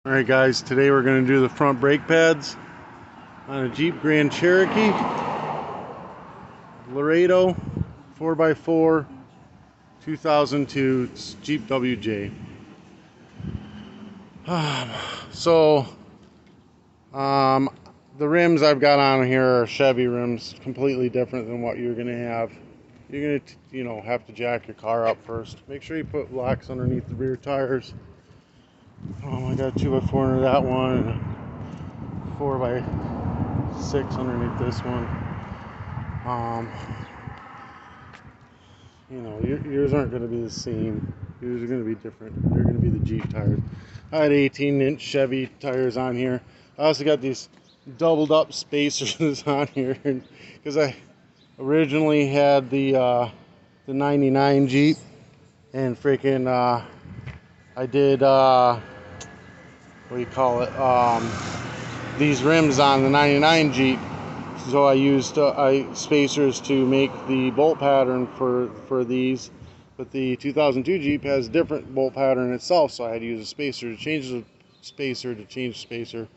Alright guys, today we're going to do the front brake pads on a Jeep Grand Cherokee Laredo 4x4 2002 Jeep WJ. The rims I've got on here are Chevy rims, completely different than what you're going to have. You're going to, have to jack your car up first. Make sure you put locks underneath the rear tires. I got a 2x4 under that one and a 4x6 underneath this one. Yours aren't going to be the same. Yours are going to be different. They're going to be the Jeep tires. I had 18-inch Chevy tires on here. I also got these doubled up spacers on here because I originally had the 99 Jeep, and freaking I did these rims on the 99 Jeep, so I used spacers to make the bolt pattern for these, but the 2002 Jeep has a different bolt pattern itself, so I had to use a spacer to change the spacer.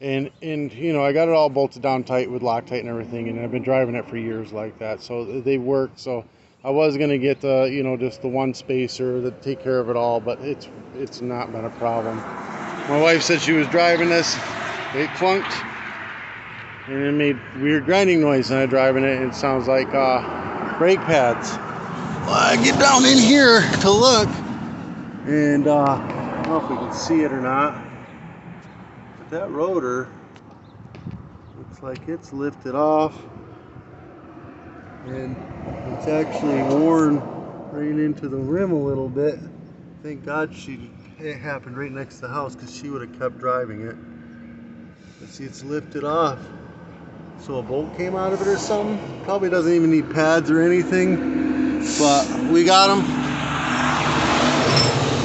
And I got it all bolted down tight with Loctite and everything, and I've been driving it for years like that, so they work. So I was gonna get the just the one spacer to take care of it all, but it's not been a problem. My wife said she was driving this, it clunked, and it made weird grinding noise, and I'm driving it, and it sounds like brake pads. Well, I get down in here to look, and I don't know if we can see it or not, but that rotor looks like it's lifted off, and it's actually worn right into the rim a little bit. Thank God it happened right next to the house, because she would have kept driving it. But see, it's lifted off, so a bolt came out of it or something. Probably doesn't even need pads or anything, but we got them.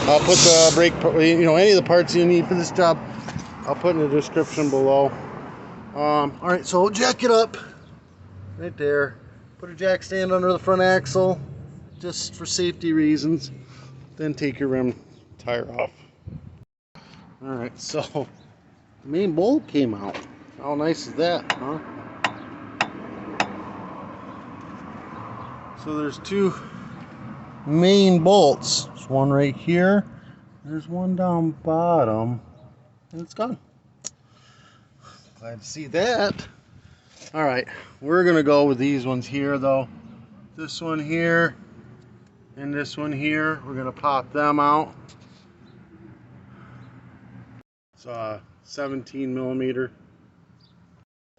I'll put the brake, any of the parts you need for this job, I'll put in the description below. Alright, so jack it up right there. Put a jack stand under the front axle just for safety reasons. Then take your rim tire off. Alright, so the main bolt came out. How nice is that, huh? So there's two main bolts. There's one right here. There's one down bottom. And it's gone. Glad to see that. Alright, we're going to go with these ones here though. This one here and this one here. We're going to pop them out. It's 17 millimeter.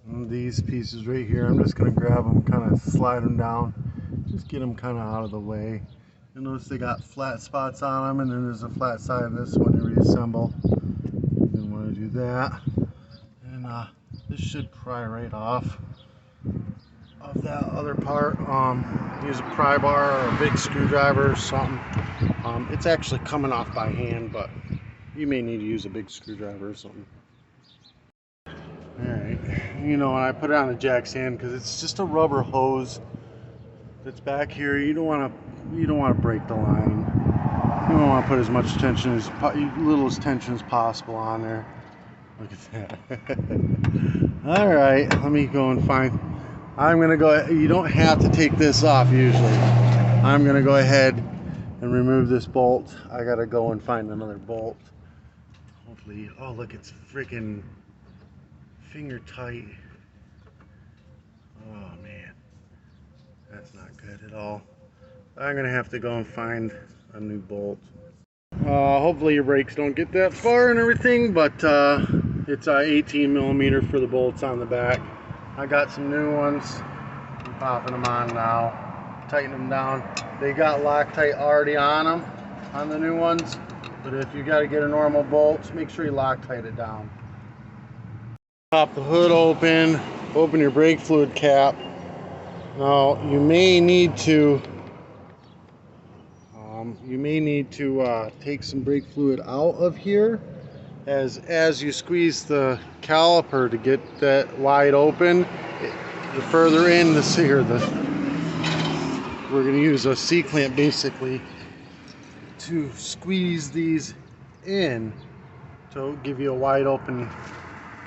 And these pieces right here, I'm just going to grab them, kind of slide them down. Just get them kind of out of the way. You'll notice they got flat spots on them, and then there's a flat side of this one to reassemble. You're going to want to do that. And this should pry right off of that other part. Use a pry bar or a big screwdriver or something. It's actually coming off by hand, but you may need to use a big screwdriver or something. Alright, and I put it on a jack stand because it's just a rubber hose that's back here. You don't want to break the line. You don't want to put as much tension little tension as possible on there. Look at that. Alright, let me go and find. I'm going to go. You don't have to take this off usually. I'm going to go ahead and remove this bolt. I got to go and find another bolt. Hopefully. Oh, look, it's freaking finger tight. Oh man, that's not good at all. I'm going to have to go and find a new bolt. Hopefully your brakes don't get that far and everything, but it's 18 millimeter for the bolts on the back. I got some new ones. I'm popping them on now. Tighten them down. They got Loctite already on them, on the new ones. But if you got to get a normal bolt, make sure you Loctite it down. Pop the hood open. Open your brake fluid cap. Now you may need to take some brake fluid out of here as you squeeze the caliper to get that wide open. The further in we're going to use a C-clamp basically to squeeze these in to give you a wide open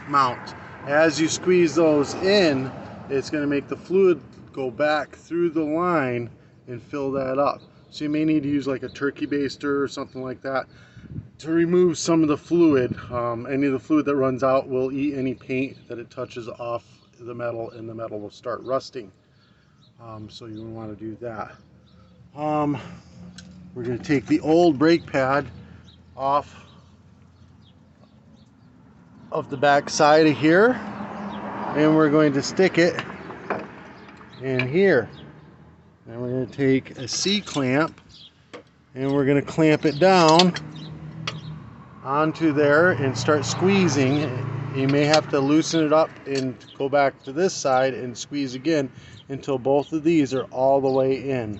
mount. As you squeeze those in, it's going to make the fluid go back through the line and fill that up. So you may need to use like a turkey baster or something like that to remove some of the fluid. Any of the fluid that runs out will eat any paint that it touches off the metal, and the metal will start rusting. So you want to do that. We're going to take the old brake pad off of the back side of here, and we're going to stick it in here. And we're going to take a C-clamp and we're going to clamp it down onto there and start squeezing. You may have to loosen it up and go back to this side and squeeze again until both of these are all the way in.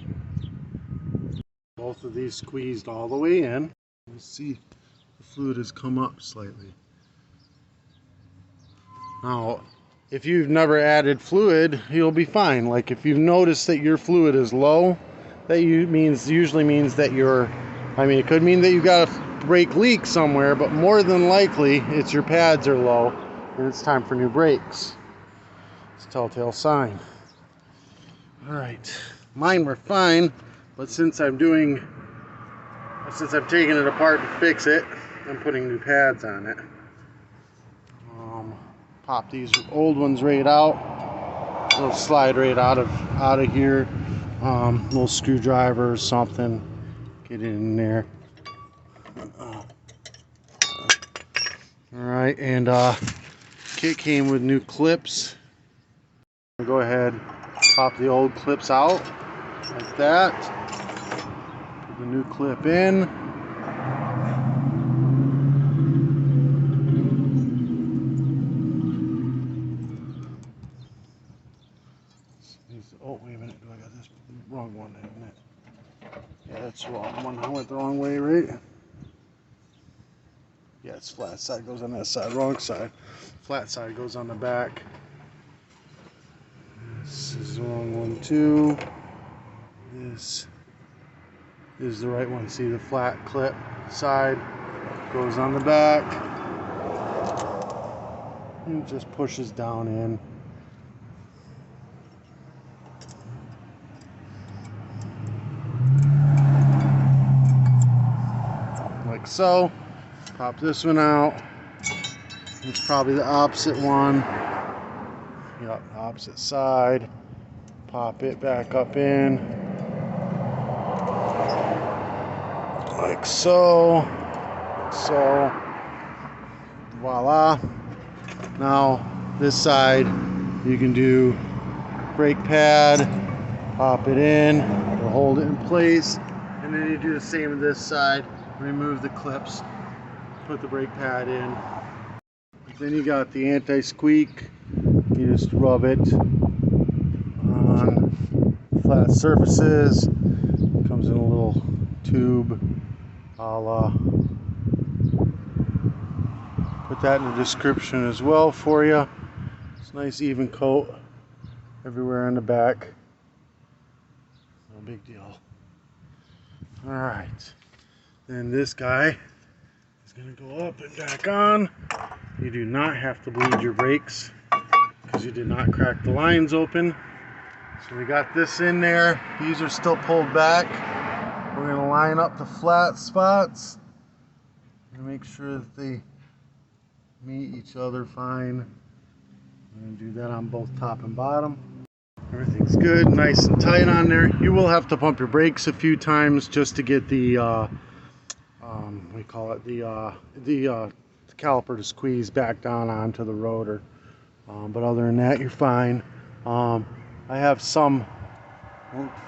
Both of these squeezed all the way in. You see the fluid has come up slightly. Now, if you've never added fluid, you'll be fine. Like if you've noticed that your fluid is low, that usually means that it could mean that you've got a brake leak somewhere, but more than likely it's your pads are low and it's time for new brakes. It's a telltale sign. All right, mine were fine, but since I'm taking it apart to fix it, I'm putting new pads on it. Pop these old ones right out. They'll slide right out of here. Little screwdriver or something. Get it in there. Alright, and kit came with new clips. Go ahead, pop the old clips out like that. Put the new clip in. Oh, wait a minute. Do I got this wrong one, isn't it? Yeah, that's the wrong one. I went the wrong way, right? Yeah, it's flat side goes on that side. Wrong side. Flat side goes on the back. This is the wrong one, too. This is the right one. See the flat clip side goes on the back. And it just pushes down in. Like so. Pop this one out. It's probably the opposite one. Yep, opposite side. Pop it back up in. Like so. Like so. Voila. Now this side you can do brake pad, pop it in, or hold it in place, and then you do the same with this side. Remove the clips, put the brake pad in. Then you got the anti-squeak. You just rub it on flat surfaces. It comes in a little tube. I'll put that in the description as well for you. It's a nice even coat everywhere on the back. No big deal. All right. Then this guy is going to go up and back on. You do not have to bleed your brakes because you did not crack the lines open. So we got this in there. These are still pulled back. We're going to line up the flat spots and make sure that they meet each other fine. I'm going to do that on both top and bottom. Everything's good, nice and tight on there. You will have to pump your brakes a few times just to get the we call it the caliper to squeeze back down onto the rotor, but other than that you're fine. I have some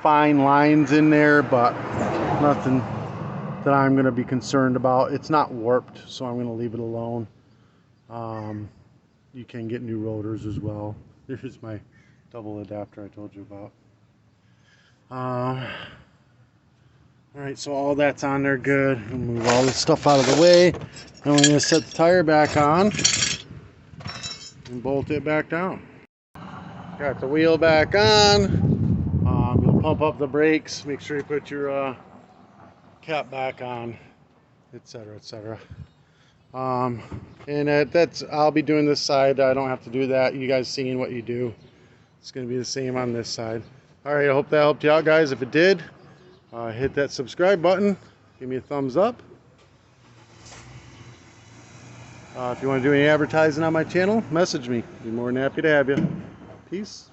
fine lines in there, but nothing that I'm going to be concerned about. It's not warped, so I'm going to leave it alone. You can get new rotors as well. Here's my double adapter I told you about. Alright, so all that's on there good. We'll move all this stuff out of the way. Then we're going to set the tire back on and bolt it back down. Got the wheel back on. You'll pump up the brakes. Make sure you put your cap back on, etc., etc. And that's, I'll be doing this side. I don't have to do that. You guys seeing what you do. It's going to be the same on this side. All right, I hope that helped you out, guys. If it did, hit that subscribe button. Give me a thumbs up. If you want to do any advertising on my channel, message me. Be more than happy to have you. Peace.